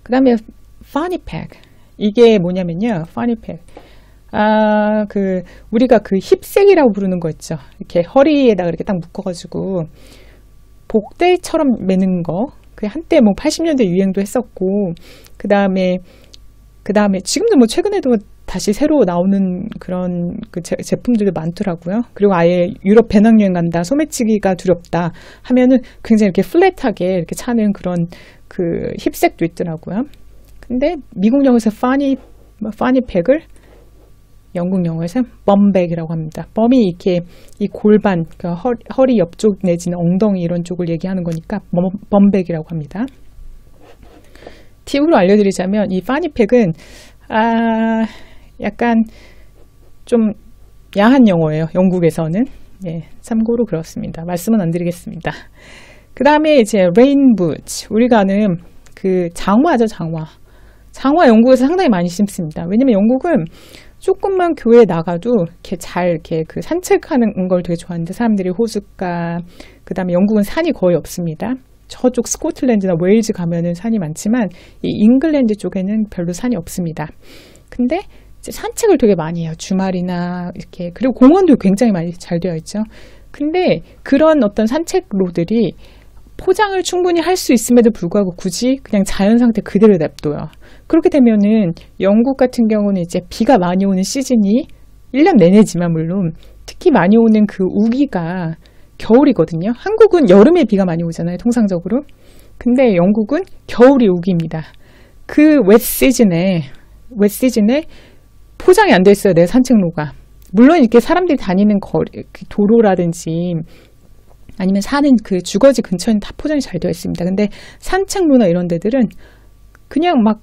그 다음에 fanny pack. 이게 뭐냐면요. fanny pack. 우리가 그 힙색이라고 부르는 거 있죠. 이렇게 허리에다가 이렇게 딱 묶어가지고 복대처럼 매는 거. 그 한때 뭐 80년대 유행도 했었고, 그 다음에 지금도 뭐 최근에도 다시 새로 나오는 그런 그 제품들도 많더라고요. 그리고 아예 유럽 배낭여행 간다, 소매치기가 두렵다 하면은 굉장히 이렇게 플랫하게 이렇게 차는 그런 그 힙색도 있더라고요. 근데 미국 영어에서 파니팩을 영국 영어에서 범백이라고 합니다. 범이 이렇게 이 골반, 그러니까 허리 옆쪽 내지는 엉덩이 이런 쪽을 얘기하는 거니까 범백이라고 합니다. 팁으로 알려드리자면 이 파니팩은 약간 좀 야한 영어예요. 영국에서는. 예, 참고로 그렇습니다. 말씀은 안 드리겠습니다. 그 다음에 이제 레인부츠. 우리가 아는 그 장화죠, 장화. 장화 영국에서 상당히 많이 신습니다. 왜냐면 영국은 조금만 교회에 나가도 이렇게 그 산책하는 걸 되게 좋아하는데 사람들이 호숫가, 그 다음에 영국은 산이 거의 없습니다. 저쪽 스코틀랜드나 웨일즈 가면은 산이 많지만 이 잉글랜드 쪽에는 별로 산이 없습니다. 근데 이제 산책을 되게 많이 해요. 주말이나 이렇게. 그리고 공원도 굉장히 많이 잘 되어 있죠. 근데 그런 어떤 산책로들이 포장을 충분히 할 수 있음에도 불구하고 굳이 그냥 자연 상태 그대로 냅둬요. 그렇게 되면은 영국 같은 경우는 이제 비가 많이 오는 시즌이 1년 내내지만 물론 특히 많이 오는 그 우기가 겨울이거든요. 한국은 여름에 비가 많이 오잖아요, 통상적으로. 근데 영국은 겨울이 우기입니다. 그 웻 시즌에 포장이 안 돼 있어요, 내 산책로가. 물론 이렇게 사람들이 다니는 도로라든지 아니면 사는 그 주거지 근처는 다 포장이 잘 되어 있습니다. 근데 산책로나 이런 데들은 그냥 막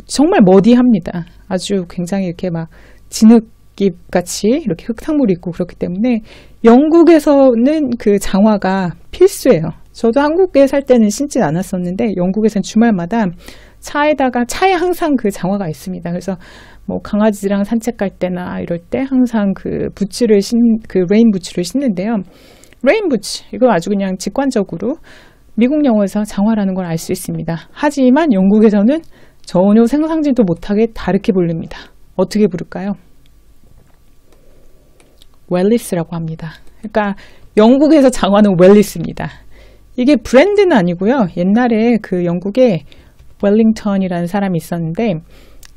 정말 머디합니다. 아주 굉장히 이렇게 막 진흙잎 같이 이렇게 흙탕물이 있고 그렇기 때문에 영국에서는 그 장화가 필수예요. 저도 한국에 살 때는 신진 않았었는데 영국에서는 주말마다 차에 항상 그 장화가 있습니다. 그래서 뭐 강아지랑 산책 갈 때나 이럴 때 항상 그 레인 부츠를 신는데요. 레인 부츠, 이거 아주 그냥 직관적으로 미국 영어에서 장화라는 걸 알 수 있습니다. 하지만 영국에서는 전혀 상상지도 못하게 다르게 부릅니다. 어떻게 부를까요? 웰리스라고 합니다. 그러니까 영국에서 장화는 웰리스입니다. 이게 브랜드는 아니고요. 옛날에 그 영국에 웰링턴이라는 사람이 있었는데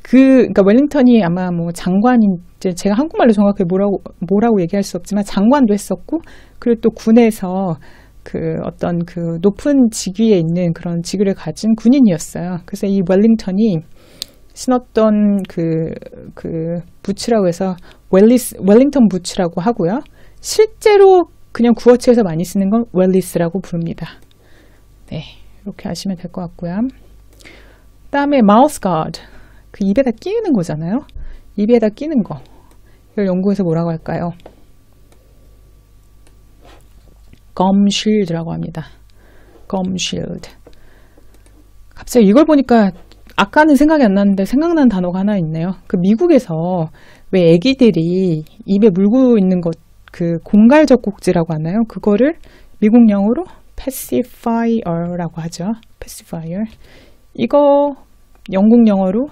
그러니까 웰링턴이 아마 뭐 장관인지 제가 한국말로 정확하게 뭐라고 얘기할 수 없지만 장관도 했었고 그리고 또 군에서 그 어떤 그 높은 직위에 있는 그런 직위를 가진 군인이었어요. 그래서 이 웰링턴이 신었던 그 부츠라고 해서 웰링턴 부츠라고 하고요. 실제로 그냥 구어체에서 많이 쓰는 건 웰리스라고 부릅니다. 네, 이렇게 아시면 될 것 같고요. 그다음에 마우스 가드, 그 입에다 끼우는 거잖아요. 입에다 끼는 거. 이걸 영국에서 뭐라고 할까요? 검쉴드라고 합니다. 검쉴드. 갑자기 이걸 보니까 아까는 생각이 안 났는데 생각난 단어가 하나 있네요. 그 미국에서 왜 애기들이 입에 물고 있는 것, 그 공갈젖꼭지라고 하나요? 그거를 미국 영어로 pacifier라고 하죠. pacifier. 이거 영국 영어로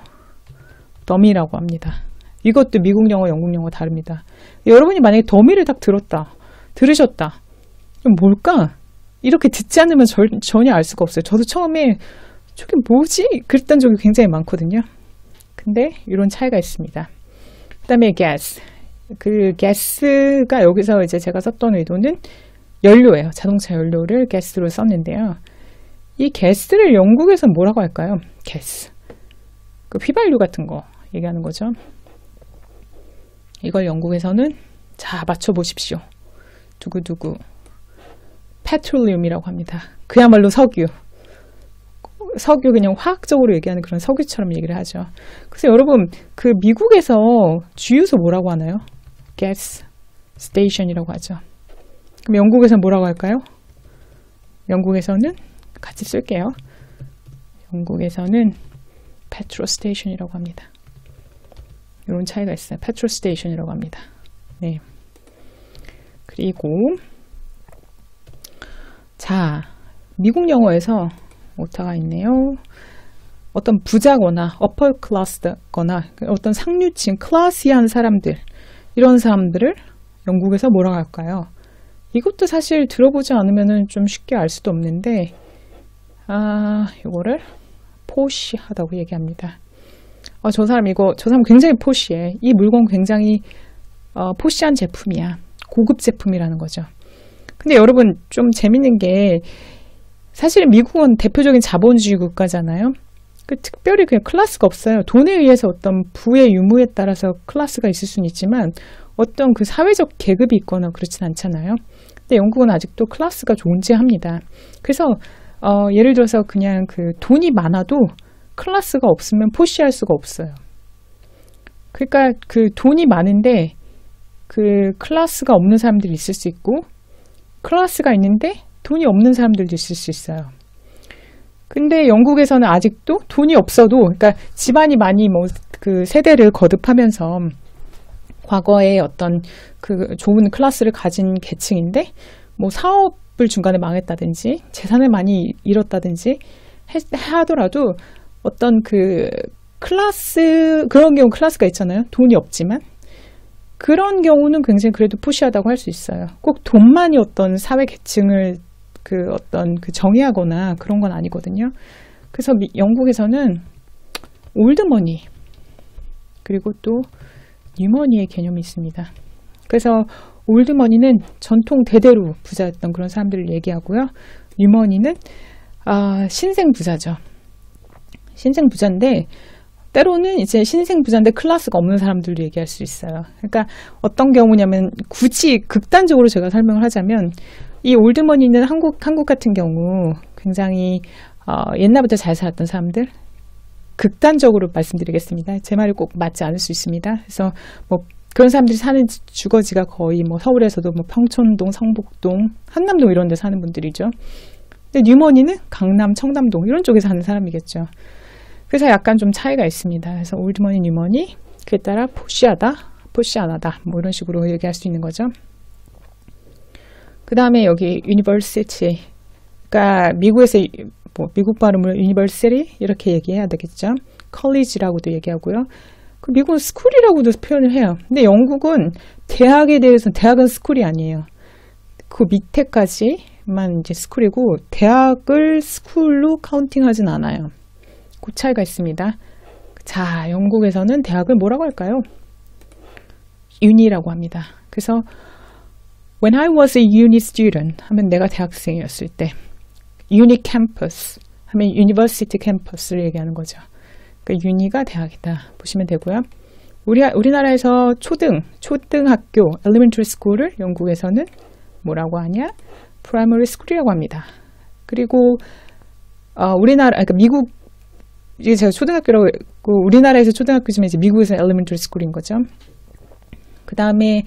더미라고 합니다. 이것도 미국 영어, 영국 영어 다릅니다. 여러분이 만약에 더미를 딱 들으셨다. 그럼 뭘까? 이렇게 듣지 않으면 전혀 알 수가 없어요. 저도 처음에 저게 뭐지? 그랬던 적이 굉장히 많거든요. 근데 이런 차이가 있습니다. 그 다음에 gas. 그 gas가 여기서 이제 제가 썼던 의도는 연료예요. 자동차 연료를 gas로 썼는데요. 이 gas를 영국에서는 뭐라고 할까요? gas. 그 휘발유 같은 거 얘기하는 거죠. 이걸 영국에서는 자, 맞춰보십시오. 두구두구. 페트롤리움이라고 합니다. 그야말로 석유 그냥 화학적으로 얘기하는 그런 석유처럼 얘기를 하죠. 그래서 여러분 그 미국에서 주유소 뭐라고 하나요? gas station이라고 하죠. 그럼 영국에서는 뭐라고 할까요? 영국에서는 같이 쓸게요. 영국에서는 petrol station이라고 합니다. 이런 차이가 있어요. petrol station이라고 합니다. 네. 그리고 자, 미국 영어에서 오타가 있네요. 어떤 부자거나 upper class거나 어떤 상류층, 클래시한 사람들, 이런 사람들을 영국에서 뭐라고 할까요? 이것도 사실 들어보지 않으면 좀 쉽게 알 수도 없는데, 이거를 포시하다고 얘기합니다. 저 사람 굉장히 포시해. 이 물건 굉장히 포시한 제품이야. 고급 제품이라는 거죠. 근데 여러분 좀 재밌는 게, 사실 미국은 대표적인 자본주의 국가잖아요. 특별히 그냥 클래스가 없어요. 돈에 의해서 어떤 부의 유무에 따라서 클래스가 있을 수는 있지만 어떤 그 사회적 계급이 있거나 그렇진 않잖아요. 근데 영국은 아직도 클래스가 존재합니다. 그래서 예를 들어서 그냥 그 돈이 많아도 클래스가 없으면 포시할 수가 없어요. 그러니까 그 돈이 많은데 그 클래스가 없는 사람들이 있을 수 있고, 클래스가 있는데 돈이 없는 사람들도 있을 수 있어요. 근데 영국에서는 아직도 돈이 없어도, 그러니까 집안이 많이 그 세대를 거듭하면서 과거에 어떤 그 좋은 클래스를 가진 계층인데, 사업을 중간에 망했다든지 재산을 많이 잃었다든지 하더라도 어떤 그 클래스, 그런 경우 클래스가 있잖아요. 돈이 없지만. 그런 경우는 굉장히 그래도 푸시하다고 할 수 있어요. 꼭 돈만이 어떤 사회 계층을 정의하거나 그런 건 아니거든요. 그래서 영국에서는 올드머니, 그리고 또 뉴머니의 개념이 있습니다. 그래서 올드머니는 전통 대대로 부자였던 그런 사람들을 얘기하고요. 뉴머니는 신생 부자죠. 신생 부자인데, 때로는 이제 신생 부자인데 클래스가 없는 사람들도 얘기할 수 있어요. 그러니까 어떤 경우냐면, 굳이 극단적으로 제가 설명을 하자면, 이 올드머니는 한국 같은 경우 굉장히 옛날부터 잘 살았던 사람들, 극단적으로 말씀드리겠습니다. 제 말이 꼭 맞지 않을 수 있습니다. 그래서 그런 사람들이 사는 주거지가 거의 서울에서도 평촌동, 성북동, 한남동 이런 데 사는 분들이죠. 근데 뉴머니는 강남, 청담동 이런 쪽에 사는 사람이겠죠. 그래서 약간 좀 차이가 있습니다. 그래서 올드머니, 뉴머니, 그에 따라 포시하다, 포시 안 하다, 이런 식으로 얘기할 수 있는 거죠. 그 다음에 여기 university, 그러니까 미국에서 미국 발음으로 university 이렇게 얘기해야 되겠죠. college라고도 얘기하고요. 그 미국은 school이라고도 표현을 해요. 근데 영국은 대학에 대해서는 대학은 school이 아니에요. 그 밑에까지만 이제 school이고 대학을 school로 카운팅하진 않아요. 그 차이가 있습니다. 자, 영국에서는 대학을 뭐라고 할까요? uni라고 합니다. 그래서 When I was a uni student 하면 내가 대학생이었을 때, uni campus 하면 university campus를 얘기하는 거죠. 그러니까 uni가 대학이다 보시면 되고요. 우리나라에서 초등학교 elementary school을 영국에서는 뭐라고 하냐? primary school이라고 합니다. 그리고 그러니까 미국, 이게 제가 초등학교라고 했고, 우리나라에서 초등학교지만 이제 미국에서는 elementary school인 거죠. 그 다음에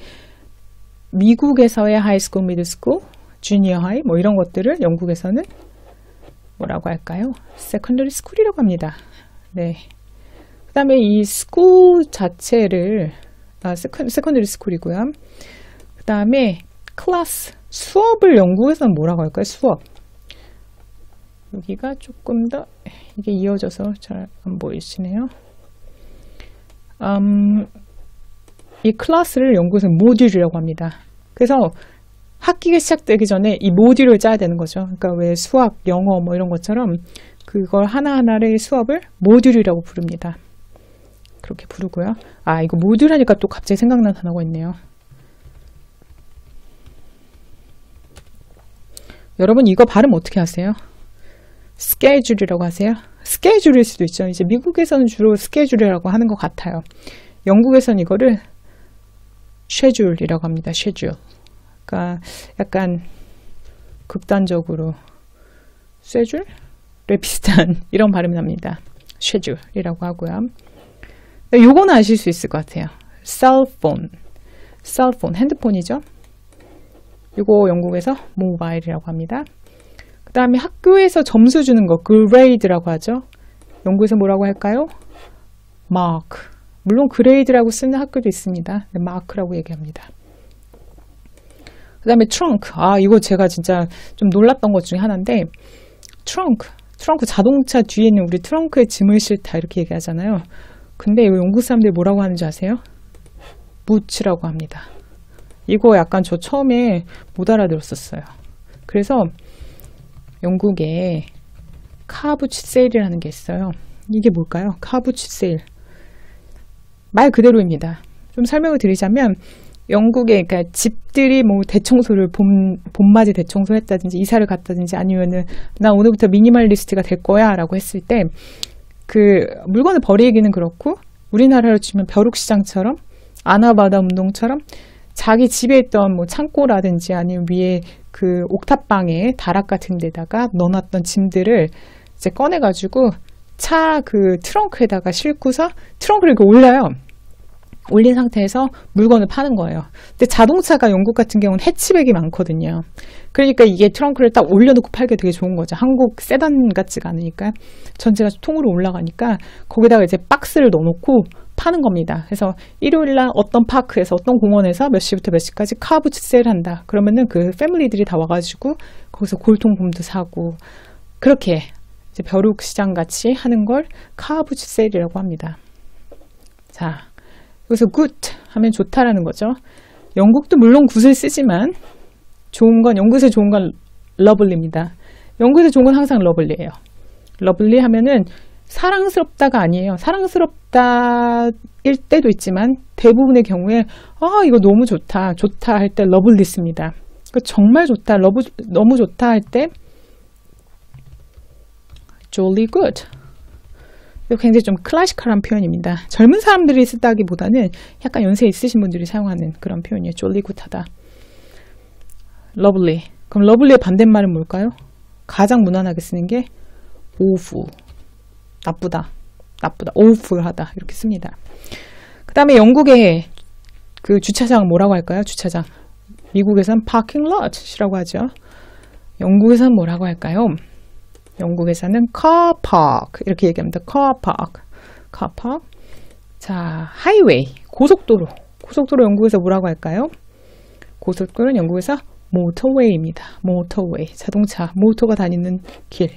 미국에서의 하이스쿨, 미들스쿨, 주니어 하이 이런 것들을 영국에서는 뭐라고 할까요? 세컨더리 스쿨이라고 합니다. 네. 그 다음에 이 스쿨 자체를 세컨더리 스쿨이고요. 그 다음에 클래스, 수업을 영국에서는 뭐라고 할까요? 수업. 여기가 조금 더 이게 이어져서 잘 안 보이시네요. 이 클래스를 영국에서는 모듈이라고 합니다. 그래서 학기가 시작되기 전에 이 모듈을 짜야 되는 거죠. 그러니까 왜 수학, 영어 이런 것처럼 그걸 하나하나의 수업을 모듈이라고 부릅니다. 그렇게 부르고요. 이거 모듈 하니까 또 갑자기 생각난 단어가 있네요. 여러분 이거 발음 어떻게 하세요? 스케줄이라고 하세요? 스케줄일 수도 있죠. 이제 미국에서는 주로 스케줄이라고 하는 것 같아요. 영국에서는 이거를 schedule이라고 합니다. schedule. 그러니까 약간 극단적으로 쇠줄에 비슷한 이런 발음이 납니다. schedule이라고 하고요. 요거는 아실 수 있을 것 같아요. cellphone, 핸드폰이죠. 요거 영국에서 mobile이라고 합니다. 그 다음에 학교에서 점수 주는 거, grade라고 하죠. 영국에서 뭐라고 할까요? mark. 물론 그레이드라고 쓰는 학교도 있습니다. 마크라고 얘기합니다. 그 다음에 trunk. 이거 제가 진짜 좀 놀랐던 것 중에 하나인데, trunk. 트렁크, 자동차 뒤에 있는 우리 트렁크에 짐을 싣다 이렇게 얘기하잖아요. 근데 영국 사람들이 뭐라고 하는지 아세요? 무츠라고 합니다. 이거 약간 저 처음에 못 알아들었었어요. 그래서 영국에 카부츠 세일이라는 게 있어요. 이게 뭘까요? 카부츠 세일. 말 그대로입니다. 좀 설명을 드리자면 영국에 그러니까 집들이 뭐 대청소를 봄맞이 대청소 했다든지 이사를 갔다든지 아니면은 나 오늘부터 미니멀리스트가 될 거야 라고 했을 때 그 물건을 버리기는 그렇고 우리나라로 치면 벼룩시장처럼 아나바다 운동처럼 자기 집에 있던 뭐 창고라든지 아니면 위에 그 옥탑방에 다락 같은 데다가 넣어놨던 짐들을 이제 꺼내가지고 차 그 트렁크에다가 싣고서 트렁크를 이렇게 올려요. 올린 상태에서 물건을 파는 거예요. 근데 자동차가 영국 같은 경우는 해치백이 많거든요. 그러니까 이게 트렁크를 딱 올려놓고 팔기 되게 좋은 거죠. 한국 세단 같지가 않으니까 전체가 통으로 올라가니까 거기다가 이제 박스를 넣어놓고 파는 겁니다. 그래서 일요일날 어떤 파크에서 어떤 공원에서 몇 시부터 몇 시까지 카부츠 세일한다. 그러면은 그 패밀리들이 다 와가지고 거기서 골통품도 사고 그렇게 이제 벼룩시장 같이 하는 걸 카부츠 세일이라고 합니다. 자. 여기서 good 하면 좋다라는 거죠. 영국도 물론 good을 쓰지만 좋은 건 영국에서 좋은 건 lovely입니다. 영국에서 좋은 건 항상 lovely예요. lovely 하면은 사랑스럽다가 아니에요. 사랑스럽다일 때도 있지만 대부분의 경우에 이거 너무 좋다. 좋다 할 때 lovely 씁니다. 정말 좋다. 너무 좋다 할 때 jolly good. 굉장히 좀 클래시컬한 표현입니다. 젊은 사람들이 쓰다기보다는 약간 연세 있으신 분들이 사용하는 그런 표현이에요. 쫄리굿하다. lovely. 그럼 lovely의 반대말은 뭘까요? 가장 무난하게 쓰는 게 awful. 나쁘다. awful하다. 이렇게 씁니다. 그 다음에 영국의 그 주차장 뭐라고 할까요? 주차장. 미국에서는 parking lot이라고 하죠. 영국에서는 뭐라고 할까요? 영국에서는 car park 이렇게 얘기합니다. car park. 자, 하이웨이, 고속도로. 고속도로 영국에서 뭐라고 할까요? 고속도로는 영국에서 motorway입니다. motorway, 자동차, 모터가 다니는 길.